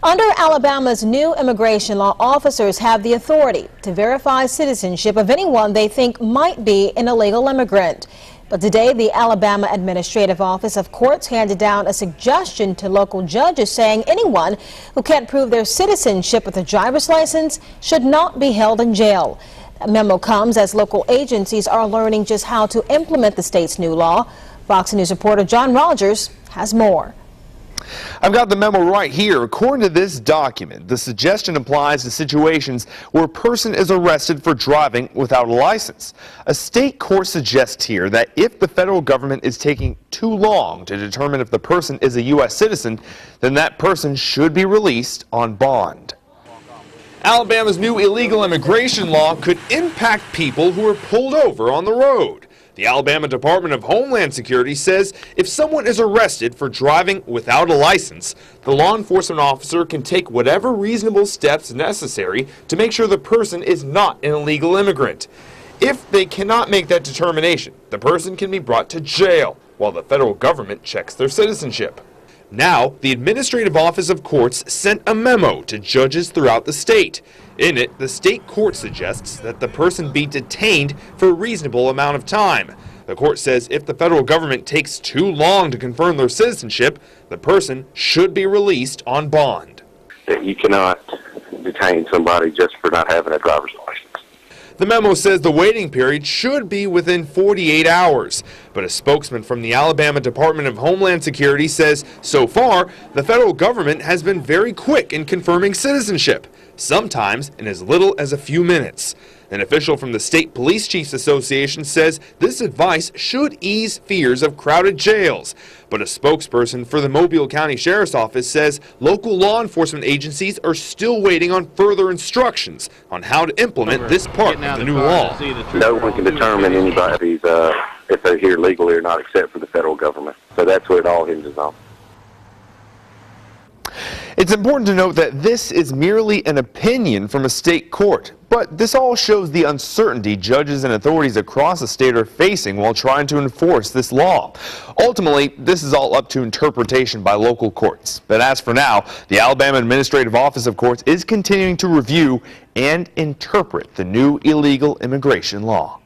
Under Alabama's new immigration law, officers have the authority to verify citizenship of anyone they think might be an illegal immigrant. But today, the Alabama Administrative Office of Courts handed down a suggestion to local judges saying anyone who can't prove their citizenship with a driver's license should not be held in jail. A memo comes as local agencies are learning just how to implement the state's new law. Fox News reporter John Rogers has more. I've got the memo right here. According to this document, the suggestion applies to situations where a person is arrested for driving without a license. A state court suggests here that if the federal government is taking too long to determine if the person is a U.S. citizen, then that person should be released on bond. Alabama's new illegal immigration law could impact people who are pulled over on the road. The Alabama Department of Homeland Security says if someone is arrested for driving without a license, the law enforcement officer can take whatever reasonable steps necessary to make sure the person is not an illegal immigrant. If they cannot make that determination, the person can be brought to jail while the federal government checks their citizenship. Now, the Administrative Office of Courts sent a memo to judges throughout the state. In it, the state court suggests that the person be detained for a reasonable amount of time. The court says if the federal government takes too long to confirm their citizenship, the person should be released on bond. You cannot detain somebody just for not having a driver's license. The memo says the waiting period should be within 48 hours, but a spokesman from the Alabama Department of Homeland Security says so far the federal government has been very quick in confirming citizenship, sometimes in as little as a few minutes. An official from the State Police Chiefs Association says this advice should ease fears of crowded jails. But a spokesperson for the Mobile County Sheriff's Office says local law enforcement agencies are still waiting on further instructions on how to implement this part of the new law. No one can determine anybody's if they're here legally or not except for the federal government. So that's what it all hinges on. It's important to note that this is merely an opinion from a state court, but this all shows the uncertainty judges and authorities across the state are facing while trying to enforce this law. Ultimately, this is all up to interpretation by local courts. But as for now, the Alabama Administrative Office of Courts is continuing to review and interpret the new illegal immigration law.